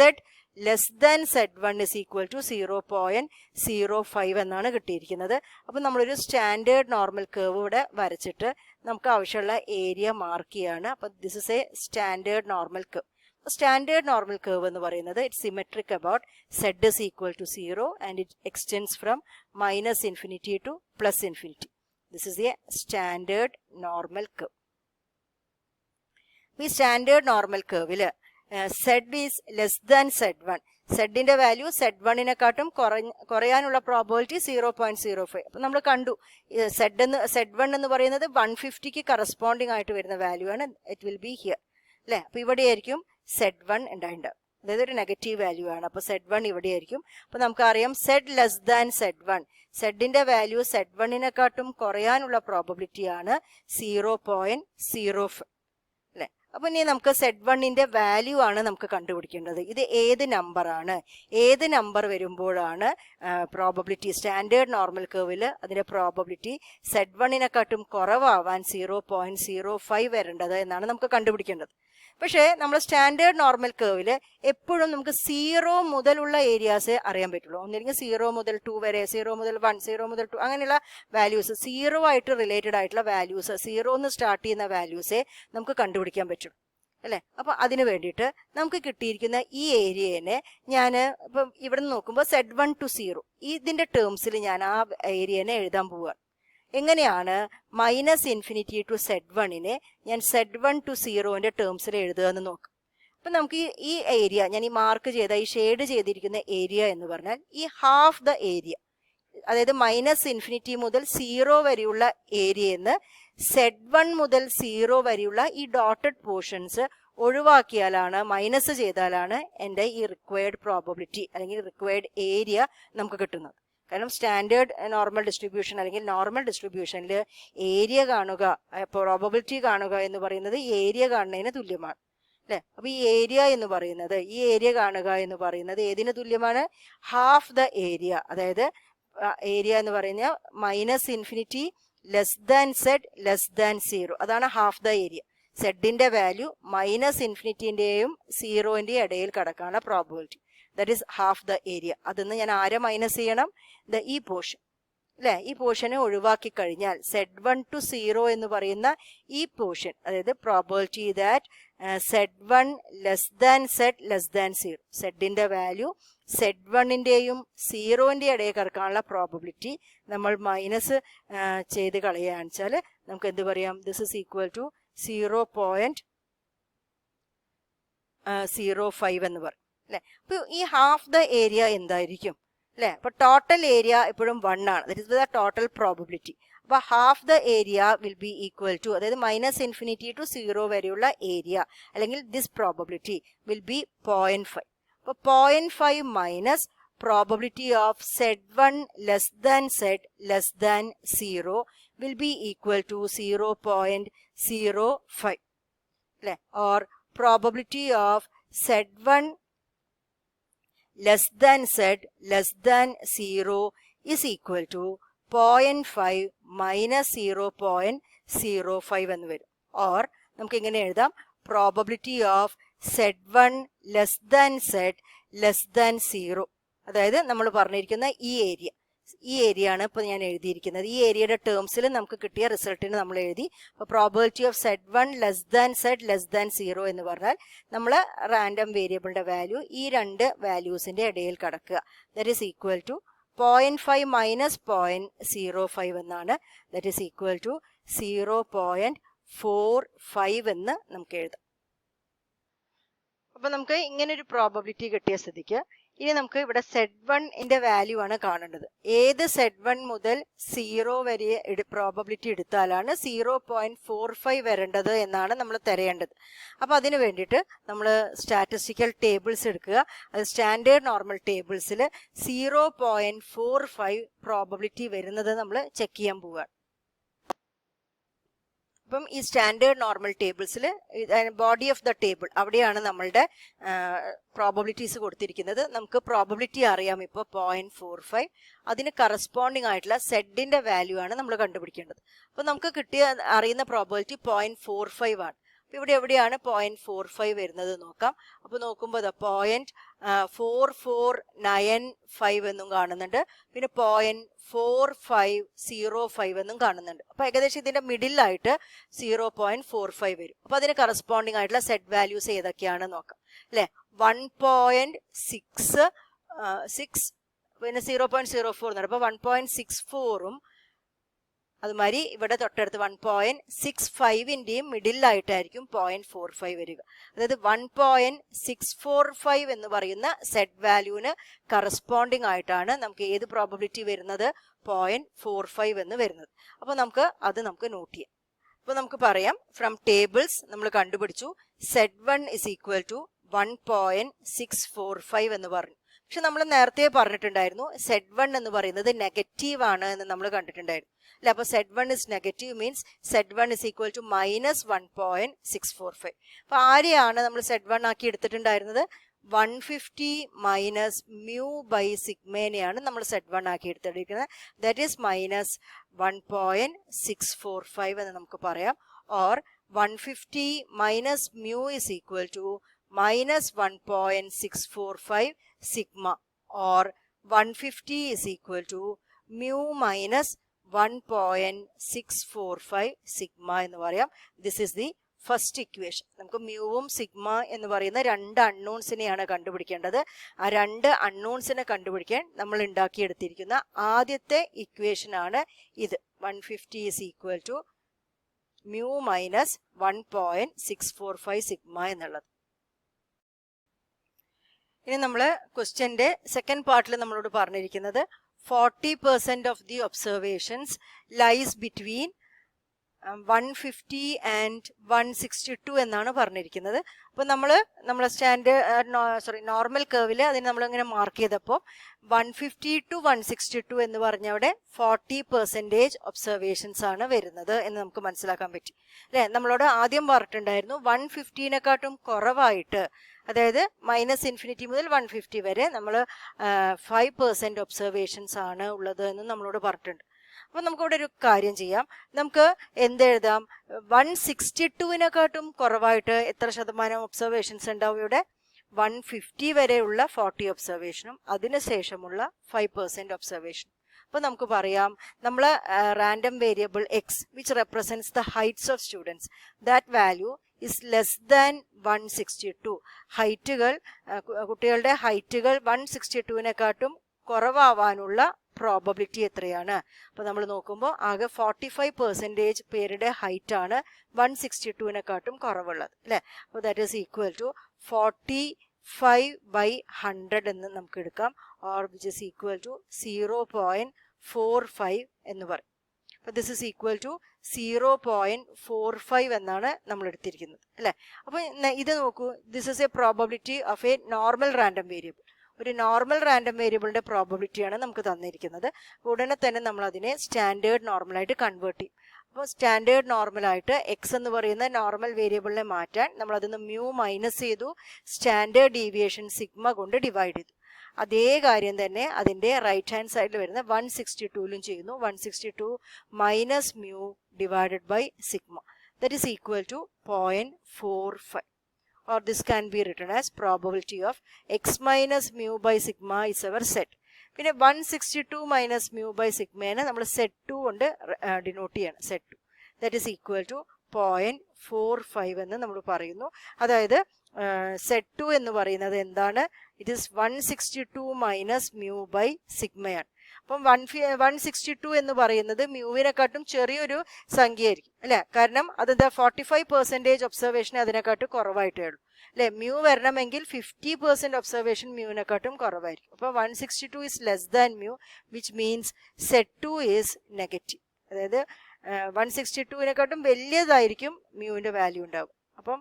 less than Z1 is equal to 0.05 എന്നാണ് കിട്ടിയിരിക്കുന്നത്. അപ്പം നമ്മളൊരു സ്റ്റാൻഡേർഡ് നോർമൽ കേവ് ഇവിടെ വരച്ചിട്ട് നമുക്ക് ആവശ്യമുള്ള ഏരിയ മാർക്ക് ചെയ്യാണ്. അപ്പം this is a standard normal curve. Standard normal curve എന്ന് പറയുന്നത് it symmetric about Z is equal to 0 and it extends from minus infinity to plus infinity. This is a standard normal curve. ഈ standard normal കേവില് Z is less than Z1. സെഡിന്റെ value Z1നെക്കാട്ടും കുറയാനുള്ള probability 0.05. അപ്പം നമ്മൾ കണ്ടു Z1 എന്ന് പറയുന്നത് 150ക്ക് കറസ്പോണ്ടിങ് ആയിട്ട് വരുന്ന വാല്യൂ ആണ്. ഇറ്റ് വിൽ ബി ഹിയർ അല്ലേ. അപ്പോൾ ഇവിടെയായിരിക്കും Z1 ഉണ്ടായിട്ടുണ്ടാവും. അതായത് ഒരു നെഗറ്റീവ് വാല്യൂ ആണ്. അപ്പോൾ Z1 ഇവിടെയായിരിക്കും. അപ്പോൾ നമുക്കറിയാം Z ലെസ് ദാൻ Z1. സെഡിന്റെ വാല്യൂ Z1നെക്കാട്ടും കുറയാനുള്ള പ്രോബബിലിറ്റി ആണ് 0.05 അല്ലേ. അപ്പോൾ ഇനി നമുക്ക് Z1ന്റെ വാല്യൂ ആണ് നമുക്ക് കണ്ടുപിടിക്കേണ്ടത്. ഇത് ഏത് നമ്പറാണ്, ഏത് നമ്പർ വരുമ്പോഴാണ് പ്രോബബിലിറ്റി സ്റ്റാൻഡേർഡ് നോർമൽ കേവിൽ അതിന്റെ പ്രോബബിലിറ്റി Z1നെക്കാട്ടും കുറവാവാൻ 0.05 വരേണ്ടത് എന്നാണ് നമുക്ക് കണ്ടുപിടിക്കേണ്ടത്. പക്ഷേ നമ്മൾ സ്റ്റാൻഡേർഡ് നോർമൽ കേവിൽ എപ്പോഴും നമുക്ക് 0 മുതലുള്ള ഏരിയാസ് അറിയാൻ പറ്റുള്ളൂ. ഒന്നില്ലെങ്കിൽ 0 മുതൽ 2 വരെ, 0 മുതൽ 1, 0 മുതൽ 2 അങ്ങനെയുള്ള വാല്യൂസ്, 0 ആയിട്ട് റിലേറ്റഡ് ആയിട്ടുള്ള വാല്യൂസ്, 0 എന്ന് സ്റ്റാർട്ട് ചെയ്യുന്ന വാല്യൂസേ നമുക്ക് കണ്ടുപിടിക്കാൻ പറ്റുള്ളൂ അല്ലേ. അപ്പോൾ അതിന് വേണ്ടിയിട്ട് നമുക്ക് കിട്ടിയിരിക്കുന്ന ഈ ഏരിയനെ ഞാൻ ഇപ്പം ഇവിടെ നിന്ന് നോക്കുമ്പോൾ Z1 to 0 ഇതിൻ്റെ ടേംസിൽ ഞാൻ ആ ഏരിയനെ എഴുതാൻ പോവുകയാണ്. എങ്ങനെയാണ് മൈനസ് ഇൻഫിനിറ്റി ടു Z1നെ ഞാൻ Z1 to 0ന്റെ ടേംസിൽ എഴുതുക എന്ന് നോക്കാം. അപ്പം നമുക്ക് ഈ ഏരിയ ഞാൻ ഈ മാർക്ക് ചെയ്ത ഈ ഷെയ്ഡ് ചെയ്തിരിക്കുന്ന ഏരിയ എന്ന് പറഞ്ഞാൽ ഈ ഹാഫ് ദ ഏരിയ, അതായത് മൈനസ് ഇൻഫിനിറ്റി മുതൽ 0 വരെയുള്ള ഏരിയന്ന് Z1 മുതൽ 0 വരെയുള്ള ഈ ഡോട്ടഡ് പോർഷൻസ് ഒഴിവാക്കിയാലാണ്, മൈനസ് ചെയ്താലാണ് എൻ്റെ ഈ റിക്വയർഡ് പ്രോബബിലിറ്റി അല്ലെങ്കിൽ റിക്വയർഡ് ഏരിയ നമുക്ക് കിട്ടുന്നത്. കാരണം സ്റ്റാൻഡേർഡ് നോർമൽ ഡിസ്ട്രിബ്യൂഷൻ അല്ലെങ്കിൽ നോർമൽ ഡിസ്ട്രിബ്യൂഷനിൽ ഏരിയ കാണുക, പ്രോബബിലിറ്റി കാണുക എന്ന് പറയുന്നത് ഏരിയ കാണുന്നതിന് തുല്യമാണ് അല്ലേ. അപ്പോൾ ഈ ഏരിയ എന്ന് പറയുന്നത്, ഈ ഏരിയ കാണുക എന്ന് പറയുന്നത് ഏതിന് തുല്യമാണ്? Half the area. അതായത് ഏരിയ എന്ന് പറയുന്ന minus infinity less than Z less than 0, അതാണ് ഹാഫ് ദ ഏരിയ. സെഡിന്റെ വാല്യൂ മൈനസ് ഇൻഫിനിറ്റിന്റെയും 0ന്റെയും ഇടയിൽ കിടക്കാനുള്ള probability, that is half the area. അതിന്ന് ഞാൻ ആരെ മൈനസ് ചെയ്യണം? ഈ പോർഷൻ അല്ലേ. ഈ പോർഷനെ ഒഴിവാക്കി കഴിഞ്ഞാൽ Z1 to 0 എന്ന് പറയുന്ന ഈ പോർഷൻ, അതായത് probability that Z1 less than Z less than 0, സെഡിന്റെ വാല്യൂ Z1ന്റെയും 0ന്റെയും ഇടയിൽ കിടക്കാനുള്ള പ്രോബബിലിറ്റി നമ്മൾ മൈനസ് ചെയ്ത് കളയുകയാണെന്ന് വെച്ചാൽ നമുക്ക് എന്ത് പറയാം? ദിസ് ഇസ് ഈക്വൽ ടു 0.05 എന്ന് പറയും അല്ലേ. അപ്പോൾ ഈ ഹാഫ് ദ ഏരിയ എന്തായിരിക്കും അല്ലേ? അപ്പോൾ ടോട്ടൽ ഏരിയ എപ്പോഴും 1 ആണ്. That is the total probability. അപ്പോൾ half the area will be equal to, അതായത് മൈനസ് ഇൻഫിനിറ്റി ടു 0 വരെയുള്ള ഏരിയ അല്ലെങ്കിൽ ദിസ് പ്രോബബിലിറ്റി വിൽ ബി 0.5. അപ്പോൾ 0.5 minus probability of Z1 less than Z less than 0 will be equal to 0.05 അല്ലേ. Or probability of Z1 less than Z less than 0 is equal to 0.5 minus 0.05 എന്ന് വരും. Or നമുക്ക് ഇങ്ങനെ എഴുതാം, probability of Z1 less than Z less than 0. അതായത് നമ്മൾ പറഞ്ഞിരിക്കുന്ന ഈ ഏരിയ ആണ് ഇപ്പോൾ ഞാൻ എഴുതിയിരിക്കുന്നത്. ഈ ഏരിയയുടെ ടേംസിൽ നമുക്ക് കിട്ടിയ റിസൾട്ടിന് നമ്മൾ എഴുതി. അപ്പോൾ probability of Z1 less than Z less than 0 എന്ന് പറഞ്ഞാൽ നമ്മൾ റാൻഡം വേരിയബിളിന്റെ വാല്യൂ ഈ രണ്ട് വാല്യൂസിന്റെ ഇടയിൽ കടക്കുക. That is equal to 0.5 minus 0.05 എന്നാണ്. ദാറ്റ് ഈസ് ഈക്വൽ ടു 0.45 എന്ന് നമുക്ക് എഴുതാം. അപ്പൊ നമുക്ക് ഇങ്ങനെ ഒരു പ്രോബബിലിറ്റി കിട്ടിയ സ്ഥിതിക്ക് ഇനി നമുക്ക് ഇവിടെ Z1ന്റെ വാല്യൂ ആണ് കാണേണ്ടത്. ഏത് Z1 മുതൽ 0 വരെ പ്രോബബിലിറ്റി എടുത്താലാണ് 0.45 വരേണ്ടത് എന്നാണ് നമ്മൾ തിരയേണ്ടത്. അപ്പൊ അതിന് വേണ്ടിയിട്ട് നമ്മൾ സ്റ്റാറ്റിസ്റ്റിക്കൽ ടേബിൾസ് എടുക്കുക. അത് സ്റ്റാൻഡേർഡ് നോർമൽ ടേബിൾസിൽ 0.45 പ്രോബബിലിറ്റി വരുന്നത് നമ്മൾ ചെക്ക് ചെയ്യാൻ പോവുകയാണ്. അപ്പം ഈ സ്റ്റാൻഡേർഡ് നോർമൽ ടേബിൾസിൽ ബോഡി ഓഫ് ദ ടേബിൾ അവിടെയാണ് നമ്മളുടെ പ്രോബബിലിറ്റീസ് കൊടുത്തിരിക്കുന്നത്. നമുക്ക് പ്രോബബിലിറ്റി അറിയാം ഇപ്പോൾ 0.45. അതിന് കറസ്പോണ്ടിങ് ആയിട്ടുള്ള സെഡിന്റെ വാല്യൂ ആണ് നമ്മൾ കണ്ടുപിടിക്കേണ്ടത്. അപ്പോൾ നമുക്ക് അറിയുന്ന പ്രോബബിലിറ്റി 0.45 ആണ്. അപ്പോൾ ഇവിടെ എവിടെയാണ് 0.45 വരുന്നത് നോക്കാം. അപ്പോൾ നോക്കുമ്പോൾ 0.4495 എന്നും കാണുന്നുണ്ട്, പിന്നെ 0.4505 എന്നും കാണുന്നുണ്ട്. അപ്പോൾ ഏകദേശം ഇതിന്റെ മിഡിലായിട്ട് 0.45 വരും. അപ്പോൾ അതിന് കറസ്പോണ്ടിങ് ആയിട്ടുള്ള സെഡ് വാല്യൂസ് ഏതൊക്കെയാണ് നോക്കാം അല്ലെ. 1.66 പിന്നെ 0.04 എന്നുണ്ട്. അപ്പോൾ 1.64ഉം അതുമാതിരി ഇവിടെ തൊട്ടടുത്ത് 1.65ന്റെയും മിഡിലായിട്ടായിരിക്കും 0.45 വരിക. അതായത് 1.645 എന്ന് പറയുന്ന സെഡ് വാല്യൂവിന് കറസ്പോണ്ടിങ് ആയിട്ടാണ് നമുക്ക് ഏത് പ്രോബബിലിറ്റി വരുന്നത് 0.45 എന്ന് വരുന്നത്. അപ്പോൾ നമുക്ക് നോട്ട് ചെയ്യാം. അപ്പോൾ നമുക്ക് പറയാം, ഫ്രം ടേബിൾസ് നമ്മൾ കണ്ടുപിടിച്ചു Z1 is equal to 1.645 എന്ന് പറഞ്ഞു. പക്ഷെ നമ്മൾ നേരത്തെ പറഞ്ഞിട്ടുണ്ടായിരുന്നു Z1 എന്ന് പറയുന്നത് നെഗറ്റീവ് ആണ് എന്ന് നമ്മൾ കണ്ടിട്ടുണ്ടായിരുന്നു അല്ലെ. അപ്പൊ Z1 is negative means Z1 is equal to minus 1.645. അപ്പൊ ആരെയാണ് നമ്മൾ Z1 ആക്കി എടുത്തിട്ടുണ്ടായിരുന്നത്? 150 മൈനസ് മ്യൂ ബൈ സിഗ്മേനെയാണ് നമ്മൾ Z1 ആക്കി എടുത്തിരിക്കുന്നത്. ദാറ്റ് ഈസ് മൈനസ് 1.645 എന്ന് നമുക്ക് പറയാം. Or 150 minus mu is equal to minus 1.645 sigma, or 150 is equal to mu minus 1.645 sigma എന്ന് പറയാം. This is the first equation. നമുക്ക് മ്യൂവും സിഗ്മ എന്ന് പറയുന്ന രണ്ട് അൺനോൺസിനെയാണ് കണ്ടുപിടിക്കേണ്ടത്. ആ രണ്ട് അൺനോൺസിനെ കണ്ടുപിടിക്കാൻ നമ്മൾ ഉണ്ടാക്കിയെടുത്തിരിക്കുന്ന ആദ്യത്തെ ഇക്വേഷൻ ആണ് ഇത്. 150 is equal to mu minus 1.645 sigma എന്നുള്ളത്. ഇനി നമ്മൾ ക്വസ്റ്റ്യന്റെ സെക്കൻഡ് പാർട്ടിൽ നമ്മളോട് പറഞ്ഞിരിക്കുന്നത് 40% of the observations lies between 150 and 162 എന്നാണ് പറഞ്ഞിരിക്കുന്നത്. അപ്പോൾ നമ്മളെ നോർമൽ കർവിൽ അതിന് നമ്മളിങ്ങനെ മാർക്ക് ചെയ്തപ്പോൾ 150 to 162 എന്ന് പറഞ്ഞവിടെ 40% ഒബ്സർവേഷൻസ് ആണ് വരുന്നത് എന്ന് നമുക്ക് മനസ്സിലാക്കാൻ പറ്റി അല്ലെ. നമ്മളോട് ആദ്യം പറഞ്ഞിട്ടുണ്ടായിരുന്നു 150നെക്കാട്ടും കുറവായിട്ട്, അതായത് -∞ മുതൽ 150 വരെ നമ്മൾ 5% ഒബ്സർവേഷൻസ് ആണ് ഉള്ളത് എന്ന് നമ്മളോട് പറഞ്ഞിട്ടുണ്ട്. അപ്പൊ നമുക്കിവിടെ ഒരു കാര്യം ചെയ്യാം. നമുക്ക് എന്തെഴുതാം? 162നെക്കാട്ടും കുറവായിട്ട് എത്ര ശതമാനം ഒബ്സർവേഷൻസ് ഉണ്ടാവും? ഇവിടെ 150 വരെയുള്ള 40 ഒബ്സർവേഷനും അതിനുശേഷമുള്ള 5% ഒബ്സർവേഷനും. അപ്പൊ നമുക്ക് പറയാം, നമ്മൾ random variable X which represents the heights of students, that value is less than 162. കുട്ടികളുടെ ഹൈറ്റുകൾ 162നെക്കാട്ടും കുറവാവാനുള്ള പ്രോബബിലിറ്റി എത്രയാണ്? അപ്പൊ നമ്മൾ നോക്കുമ്പോൾ ആകെ 45% പേരുടെ ഹൈറ്റ് ആണ് 162നെക്കാട്ടും കുറവുള്ളത് അല്ലെ. അപ്പോൾ ദാറ്റ് ഈസ് ഈക്വൽ ടു 45/100 എന്ന് നമുക്ക് എടുക്കാം, or which is equal to 0.45 എന്ന് പറയും. അപ്പൊ ദിസ് ഇസ് ഈക്വൽ ടു 0.45 എന്നാണ് നമ്മൾ എടുത്തിരിക്കുന്നത് അല്ലെ. അപ്പൊ ഇത് നോക്കൂ, this is A probability of A normal random variable. ഒരു നോർമൽ റാൻഡം വേരിയബിളിന്റെ പ്രോബബിലിറ്റിയാണ് നമുക്ക് തന്നിരിക്കുന്നത്. ഉടനെ തന്നെ നമ്മൾ അതിനെ സ്റ്റാൻഡേർഡ് നോർമലായിട്ട് കൺവേർട്ട് ചെയ്യും. അപ്പോൾ സ്റ്റാൻഡേർഡ് നോർമലായിട്ട് എക്സ് എന്ന് പറയുന്ന നോർമൽ വേരിയബിളിനെ മാറ്റാൻ നമ്മൾ അതിന് മ്യൂ മൈനസ് ചെയ്തു, സ്റ്റാൻഡേർഡ് ഡീവിയേഷൻ സിഗ്മ കൊണ്ട് ഡിവൈഡ് ചെയ്തു. അതേ കാര്യം തന്നെ അതിൻ്റെ റൈറ്റ് ഹാൻഡ് സൈഡിൽ വരുന്ന 162ലും ചെയ്യുന്നു. 162 minus mu divided by sigma, that is equal to 0.45. Or this can be written as probability of x minus mu by sigma is our set. പിന്നെ 162 minus mu by sigma നമ്മൾ set 2 കൊണ്ട് denote ചെയ്യണം. set 2 that is equal to 0.45 എന്ന് നമ്മൾ പറയുന്നു. അതായത് set 2 എന്ന് പറയുന്നത് എന്താണ്? It is 162 minus mu by സിഗ്മയാണ്. അപ്പം 162 എന്ന് പറയുന്നത് മ്യൂവിനെക്കാട്ടും ചെറിയൊരു സംഖ്യയായിരിക്കും അല്ലേ? കാരണം അതെന്താ 45% ഒബ്സർവേഷൻ അതിനെക്കാട്ടും കുറവായിട്ടേ ഉള്ളൂ അല്ലേ? മ്യൂ വരണമെങ്കിൽ 50% ഒബ്സർവേഷൻ മ്യൂവിനെക്കാട്ടും കുറവായിരിക്കും. അപ്പോൾ 162 is less than mu, which means set 2 is negative. അതായത് 162വിനെക്കാട്ടും വലിയതായിരിക്കും മ്യൂവിൻ്റെ വാല്യൂ ഉണ്ടാവും. അപ്പം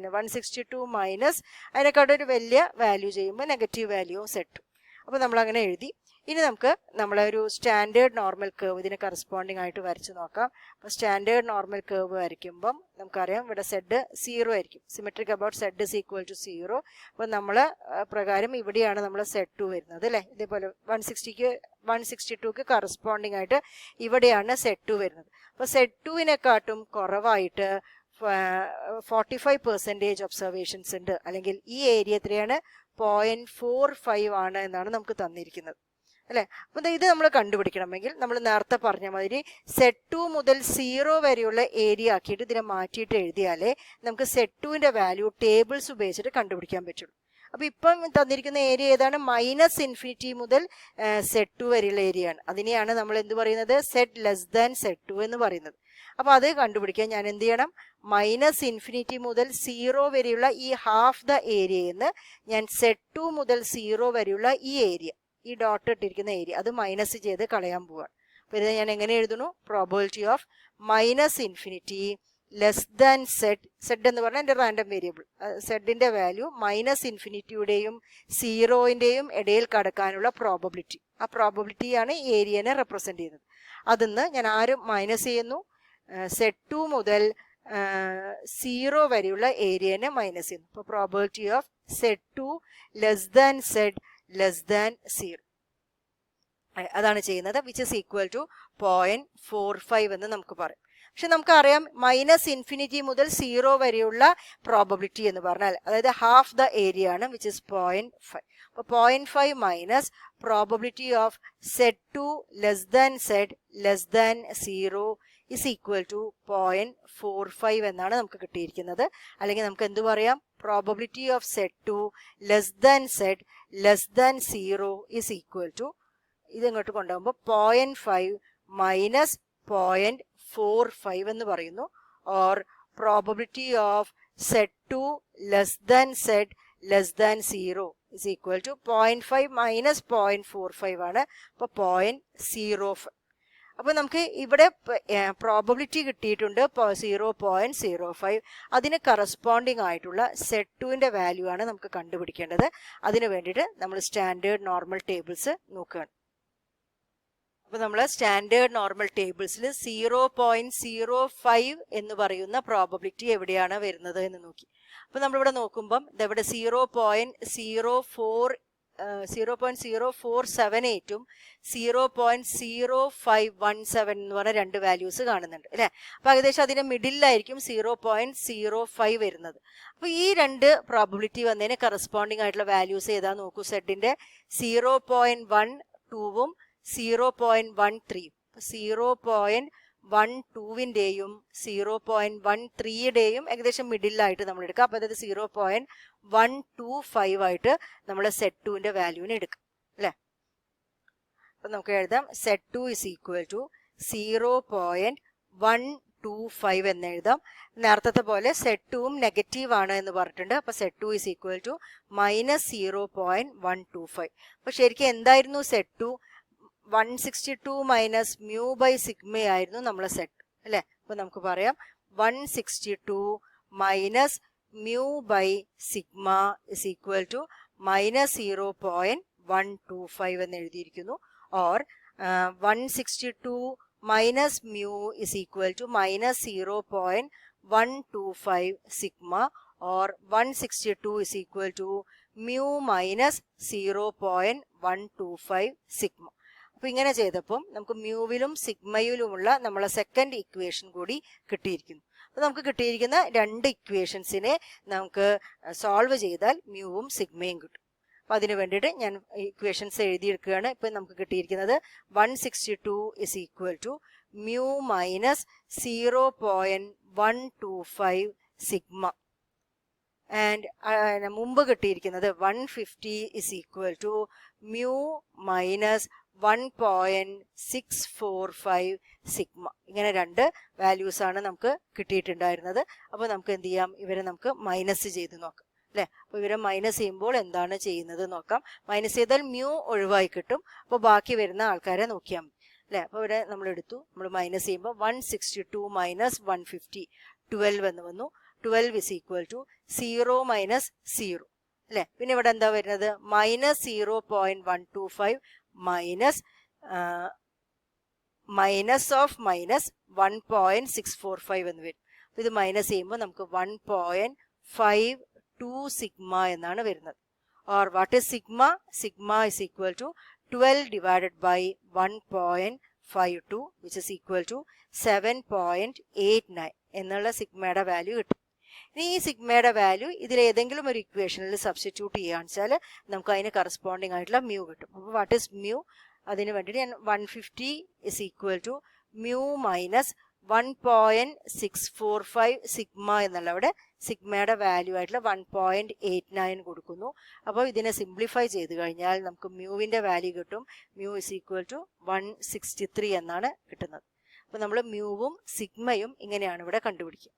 162 മൈനസ് അതിനെക്കാട്ടും ഒരു വലിയ വാല്യൂ ചെയ്യുമ്പോൾ നെഗറ്റീവ് വാല്യൂ സെറ്റ് 2. അപ്പോൾ നമ്മളങ്ങനെ എഴുതി. ഇനി നമുക്ക് നമ്മളൊരു സ്റ്റാൻഡേർഡ് നോർമൽ കേർവ് ഇതിന് കറസ്പോണ്ടിങ് ആയിട്ട് വരച്ച് നോക്കാം. അപ്പോൾ സ്റ്റാൻഡേർഡ് നോർമൽ കേർവ് വരയ്ക്കുമ്പം നമുക്കറിയാം ഇവിടെ സെഡ് 0 ആയിരിക്കും. Symmetric about zed is equal to 0. അപ്പോൾ നമ്മൾ പ്രകാരം ഇവിടെയാണ് നമ്മൾ സെഡ് 2 വരുന്നത് അല്ലേ? ഇതേപോലെ 162ക്ക് കറസ്പോണ്ടിങ് ആയിട്ട് ഇവിടെയാണ് സെഡ് 2 വരുന്നത്. അപ്പോൾ സെഡ് 2വിനെക്കാട്ടും കുറവായിട്ട് 45% ഒബ്സർവേഷൻസ് ഉണ്ട്, അല്ലെങ്കിൽ ഈ ഏരിയ എത്രയാണ്? 0.45 ആണ് എന്നാണ് നമുക്ക് തന്നിരിക്കുന്നത് അല്ലേ? അപ്പം ഇത് നമ്മൾ കണ്ടുപിടിക്കണമെങ്കിൽ നമ്മൾ നേരത്തെ പറഞ്ഞ മാതിരി സെറ്റ് 2 മുതൽ 0 വരെയുള്ള ഏരിയ ആക്കിയിട്ട് ഇതിനെ മാറ്റിയിട്ട് എഴുതിയാലേ നമുക്ക് സെറ്റ് 2വിൻ്റെ വാല്യൂ ടേബിൾസ് ഉപയോഗിച്ചിട്ട് കണ്ടുപിടിക്കാൻ പറ്റുള്ളൂ. അപ്പോൾ ഇപ്പം തന്നിരിക്കുന്ന ഏരിയ ഏതാണ്? -ഇൻഫിനിറ്റി മുതൽ സെറ്റ് 2 വരെയുള്ള ഏരിയയാണ്. അതിനെയാണ് നമ്മൾ എന്ത് പറയുന്നത്? സെറ്റ് ലെസ് ദാൻ സെറ്റ് 2 എന്ന് പറയുന്നത്. അപ്പോൾ അത് കണ്ടുപിടിക്കാൻ ഞാൻ എന്ത് ചെയ്യണം? -ഇൻഫിനിറ്റി മുതൽ 0 വരെയുള്ള ഈ ഹാഫ് ദ ഏരിയയിൽ നിന്ന് ഞാൻ സെറ്റ് 2 മുതൽ 0 വരെയുള്ള ഈ ഏരിയ, ഈ ഡോട്ട് ഇട്ടിരിക്കുന്ന ഏരിയ, അത് മൈനസ് ചെയ്ത് കളയാൻ പോവാണ്. അപ്പോൾ ഇത് ഞാൻ എങ്ങനെ എഴുതുന്നു? Probability of -infinity less than zed എന്ന് പറഞ്ഞാൽ എൻ്റെ റാൻഡം വേരിയബിൾ, സെഡിൻ്റെ വാല്യൂ -ഇൻഫിനിറ്റിയുടെയും 0ൻ്റെയും ഇടയിൽ കടക്കാനുള്ള പ്രോബബിലിറ്റി. ആ പ്രോബബിലിറ്റിയാണ് ഏരിയനെ റെപ്രസെൻ്റ് ചെയ്യുന്നത്. അതിന്ന് ഞാൻ ആരും മൈനസ് ചെയ്യുന്നു? സെറ്റ് 2 മുതൽ 0 വരെയുള്ള ഏരിയനെ മൈനസ് ചെയ്യുന്നു. അപ്പോൾ probability of zed 2 less than zed less than 0 അതാണ് ചെയ്യുന്നത്, വിച്ച് ഇസ് ഈക്വൽ ടു 0.45 എന്ന് നമുക്ക് പറയാം. പക്ഷെ നമുക്കറിയാം -ഇൻഫിനിറ്റി മുതൽ 0 വരെയുള്ള പ്രോബബിലിറ്റി എന്ന് പറഞ്ഞാൽ അതായത് ഹാഫ് ദ ഏരിയ ആണ്, വിച്ച് ഇസ് 0.5. അപ്പോൾ 0.5 minus probability of zed 2 less than zed less than 0 is equal to 0.45 എന്നാണ് നമുക്ക് കിട്ടിയിരിക്കുന്നത്. അല്ലെങ്കിൽ നമുക്ക് എന്ത് പറയാം? Probability of zed 2 less than zed less than 0 is equal to, ഇത് ഇങ്ങോട്ട് കൊണ്ടുപോകുമ്പോൾ 0.5 മൈനസ് 0.45 എന്ന് പറയുന്നു. Or probability of zed 2 less than zed less than 0 is equal to 0.5 minus 0.45 ആണ്. അപ്പോൾ 0.05. അപ്പോൾ നമുക്ക് ഇവിടെ പ്രോബബിലിറ്റി കിട്ടിയിട്ടുണ്ട് 0.05. അതിന് കറസ്പോണ്ടിങ് ആയിട്ടുള്ള സെറ്റ് 2ൻ്റെ വാല്യൂ ആണ് നമുക്ക് കണ്ടുപിടിക്കേണ്ടത്. അതിന് വേണ്ടിയിട്ട് നമ്മൾ സ്റ്റാൻഡേർഡ് നോർമൽ ടേബിൾസ് നോക്കുകയാണ്. അപ്പോൾ നമ്മൾ സ്റ്റാൻഡേർഡ് നോർമൽ ടേബിൾസിൽ 0.05 എന്ന് പറയുന്ന പ്രോബബിലിറ്റി എവിടെയാണ് വരുന്നത് എന്ന് നോക്കി. അപ്പോൾ നമ്മളിവിടെ നോക്കുമ്പം ഇതെവിടെ 0.0478ഉം 0.0517 എന്ന് പറഞ്ഞ രണ്ട് വാല്യൂസ് കാണുന്നുണ്ട് അല്ലേ? അപ്പോൾ ഏകദേശം അതിൻ്റെ മിഡിലായിരിക്കും 0.05 വരുന്നത്. അപ്പോൾ ഈ രണ്ട് പ്രോബബിലിറ്റി വന്നതിന് കറസ്പോണ്ടിങ് ആയിട്ടുള്ള വാല്യൂസ് ഏതാ നോക്കൂ. സെഡിൻ്റെ 0.12ഉം 0.13. 0.12ൻ്റെയും 0.13യുടെയും ഏകദേശം മിഡിലായിട്ട് നമ്മൾ എടുക്കാം. അപ്പോൾ അതായത് 0.125 ആയിട്ട് നമ്മൾ സെറ്റ് 2ൻ്റെ വാല്യൂവിനെ എടുക്കാം അല്ലേ? അപ്പം നമുക്ക് എഴുതാം സെറ്റ് 2 is equal to 0.125 എന്ന് എഴുതാം. നേരത്തെ പോലെ സെറ്റ് 2ഉം നെഗറ്റീവ് ആണ് എന്ന് പറഞ്ഞിട്ടുണ്ട്. അപ്പോൾ സെറ്റ് 2 is equal to -0.125. അപ്പോൾ ശരിക്കും എന്തായിരുന്നു zed 2? 162 minus mu by sigma ആയിരുന്നു നമ്മളെ സെറ്റ് അല്ലേ? അപ്പോൾ നമുക്ക് പറയാം 162 minus mu by sigma is equal to -0.125 എന്ന് എഴുതിയിരിക്കുന്നു. Or 162 minus mu is equal to -0.125 sigma, or 162 is equal to mu minus 0.125 sigma. അപ്പോൾ ഇങ്ങനെ ചെയ്തപ്പം നമുക്ക് മ്യൂവിലും സിഗ്മയിലുമുള്ള നമ്മളെ സെക്കൻഡ് ഇക്വേഷൻ കൂടി കിട്ടിയിരിക്കുന്നു. അപ്പോൾ നമുക്ക് കിട്ടിയിരിക്കുന്ന രണ്ട് ഇക്വേഷൻസിനെ നമുക്ക് സോൾവ് ചെയ്താൽ മ്യൂവും സിഗ്മയും കിട്ടും. അപ്പോൾ അതിന് വേണ്ടിയിട്ട് ഞാൻ ഇക്വേഷൻസ് എഴുതിയെടുക്കുകയാണ്. ഇപ്പം നമുക്ക് കിട്ടിയിരിക്കുന്നത് 162 is equal to mu minus 0.125 sigma. And മുമ്പ് കിട്ടിയിരിക്കുന്നത് 150 is equal to mu minus 1.645 sigma. ഇങ്ങനെ രണ്ട് വാല്യൂസ് ആണ് നമുക്ക് കിട്ടിയിട്ടുണ്ടായിരുന്നത്. അപ്പോൾ നമുക്ക് എന്ത് ചെയ്യാം, ഇവരെ നമുക്ക് മൈനസ് ചെയ്ത് നോക്കാം അല്ലേ. അപ്പോൾ ഇവരെ മൈനസ് ചെയ്യുമ്പോൾ എന്താണ് ചെയ്യുന്നത് നോക്കാം. മൈനസ് ചെയ്താൽ മ്യൂ ഒഴിവായി കിട്ടും. അപ്പോൾ ബാക്കി വരുന്ന ആൾക്കാരെ നോക്കിയാൽ മതി അല്ലേ. അപ്പോൾ ഇവിടെ നമ്മൾ എടുത്തു, നമ്മൾ മൈനസ് ചെയ്യുമ്പോൾ 162 മൈനസ് 150 12 എന്ന് വന്നു. 12 is equal to 0 മൈനസ് 0 അല്ലേ. പിന്നെ ഇവിടെ എന്താ വരുന്നത്, minus 0.125 minus minus of minus 1.645 എന്ന് വരും. അപ്പോൾ ഇത് മൈനസ് ചെയ്യുമ്പോൾ നമുക്ക് 1.52 സിഗ്മ എന്നാണ് വരുന്നത്. Or what is sigma? Sigma is equal to 12 divided by 1.52 which is equal to 7.89 എന്നുള്ള സിഗ്മയുടെ വാല്യൂ കിട്ടും. ഇനി ഈ സിഗ്മയുടെ വാല്യൂ ഇതിൽ ഏതെങ്കിലും ഒരു ഇക്വേഷനിൽ സബ്സ്റ്റിറ്റ്യൂട്ട് ചെയ്യുകയാണെന്ന് വെച്ചാൽ നമുക്ക് അതിന് കറസ്പോണ്ടിങ് ആയിട്ടുള്ള മ്യൂ കിട്ടും. അപ്പോൾ വാട്ട് ഇസ് മ്യൂ? അതിന് വേണ്ടിയിട്ട് ഞാൻ 150 is equal to mu minus 1.645 sigma എന്നുള്ള അവിടെ സിഗ്മയുടെ വാല്യൂ ആയിട്ടുള്ള 1.89 കൊടുക്കുന്നു. അപ്പോൾ ഇതിനെ സിംപ്ലിഫൈ ചെയ്ത് കഴിഞ്ഞാൽ നമുക്ക് മ്യൂവിൻ്റെ വാല്യൂ കിട്ടും. മ്യൂ ഇസ് ഈക്വൽ ടു 163 എന്നാണ് കിട്ടുന്നത്. അപ്പോൾ നമ്മൾ മ്യൂവും സിഗ്മയും ഇങ്ങനെയാണ് ഇവിടെ കണ്ടുപിടിക്കുക.